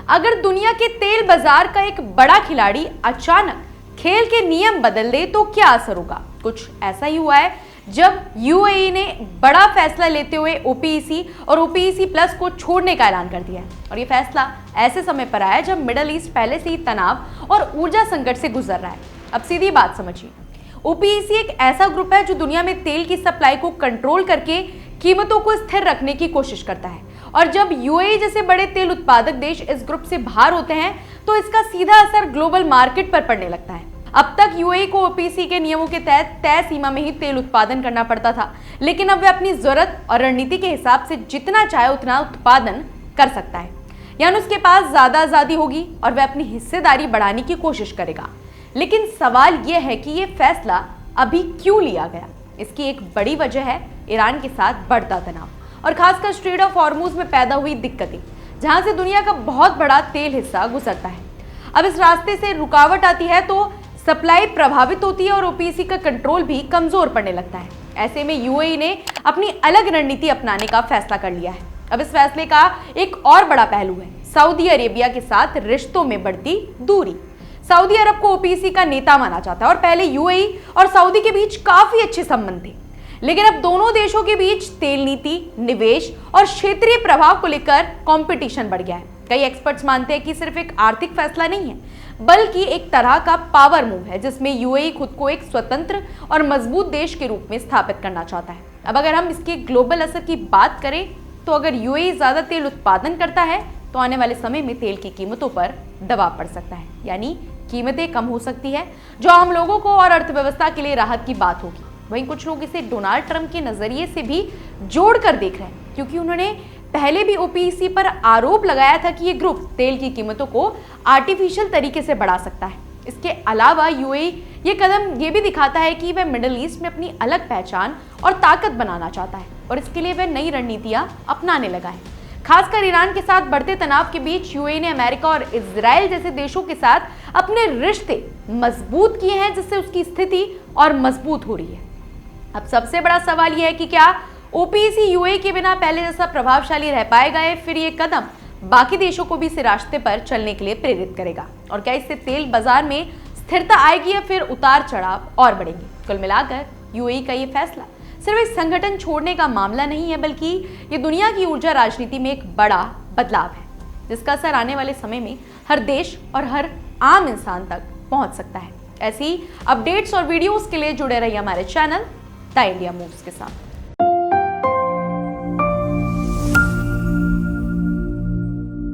अगर दुनिया के तेल बाजार का एक बड़ा खिलाड़ी अचानक खेल के नियम बदल दे तो क्या असर होगा? कुछ ऐसा ही हुआ है जब यूएई ने बड़ा फैसला लेते हुए ओपीईसी और ओपीईसी प्लस को छोड़ने का ऐलान कर दिया है। और ये फैसला ऐसे समय पर आया जब मिडल ईस्ट पहले से ही तनाव और ऊर्जा संकट से गुजर रहा है। अब सीधी बात समझिए, ओपीईसी एक ऐसा ग्रुप है जो दुनिया में तेल की सप्लाई को कंट्रोल करके कीमतों को स्थिर रखने की कोशिश करता है। और जब यूएई जैसे बड़े तेल उत्पादक देश इस ग्रुप से बाहर होते हैं तो इसका सीधा असर ग्लोबल मार्केट पर पड़ने लगता है। अब तक यूएई को ओपीईसी के नियमों के तहत तय सीमा में ही तेल उत्पादन करना पड़ता था, लेकिन अब वे अपनी जरूरत और रणनीति के हिसाब से जितना चाहे उतना उत्पादन कर सकता है। यानी उसके पास ज्यादा आजादी होगी और वह अपनी हिस्सेदारी बढ़ाने की कोशिश करेगा। लेकिन सवाल यह है कि यह फैसला अभी क्यों लिया गया? इसकी एक बड़ी वजह है ईरान के साथ बढ़ता तनाव और खासकर स्ट्रेट ऑफ हॉर्मुज में पैदा हुई दिक्कतें, जहां से दुनिया का बहुत बड़ा तेल हिस्सा गुजरता है। अब इस रास्ते से रुकावट आती है तो सप्लाई प्रभावित होती है और ओपीईसी का कंट्रोल भी कमजोर पड़ने लगता है। ऐसे में यूएई ने अपनी अलग रणनीति अपनाने का फैसला कर लिया है। अब इस फैसले का एक और बड़ा पहलू है सऊदी अरेबिया के साथ रिश्तों में बढ़ती दूरी। सऊदी अरब को ओपीईसी का नेता माना जाता है और पहले यूएई और सऊदी के बीच काफी अच्छे संबंध थे, लेकिन अब दोनों देशों के बीच तेल नीति, निवेश और क्षेत्रीय प्रभाव को लेकर कंपटीशन बढ़ गया है। कई एक्सपर्ट्स मानते हैं कि सिर्फ एक आर्थिक फैसला नहीं है, बल्कि एक तरह का पावर मूव है जिसमें यूएई खुद को एक स्वतंत्र और मजबूत देश के रूप में स्थापित करना चाहता है। अब अगर हम इसके ग्लोबल असर की बात करें तो अगर यूएई ज्यादा तेल उत्पादन करता है तो आने वाले समय में तेल की कीमतों पर दबाव पड़ सकता है, यानी कीमतें कम हो सकती है, जो आम लोगों को और अर्थव्यवस्था के लिए राहत की बात होगी। वहीं कुछ लोग इसे डोनाल्ड ट्रंप के नजरिए से भी जोड़कर देख रहे हैं, क्योंकि उन्होंने पहले भी ओपीईसी पर आरोप लगाया था कि ये ग्रुप तेल की कीमतों को आर्टिफिशियल तरीके से बढ़ा सकता है। इसके अलावा यूएई ये कदम ये भी दिखाता है कि वह मिडिल ईस्ट में अपनी अलग पहचान और ताकत बनाना चाहता है और इसके लिए वह नई रणनीतियां अपनाने लगा है। खासकर ईरान के साथ बढ़ते तनाव के बीच यूएई ने अमेरिका और इजराइल जैसे देशों के साथ अपने रिश्ते मजबूत किए हैं, जिससे उसकी स्थिति और मजबूत हो रही है। अब सबसे बड़ा सवाल यह है कि क्या ओपीईसी यूएई के बिना पहले जैसा प्रभावशाली रह पाएगा या फिर ये कदम बाकी देशों को भी इस रास्ते पर चलने के लिए प्रेरित करेगा? और क्या इससे तेल बाजार में स्थिरता आएगी या फिर उतार चढ़ाव और बढ़ेंगे? कुल मिलाकर यूएई का ये फैसला सिर्फ एक संगठन छोड़ने का मामला नहीं है, बल्कि ये दुनिया की ऊर्जा राजनीति में एक बड़ा बदलाव है, जिसका असर आने वाले समय में हर देश और हर आम इंसान तक पहुंच सकता है। ऐसी अपडेट्स और वीडियोस के लिए जुड़े रहिए हमारे चैनल द इंडिया मूव्स के साथ।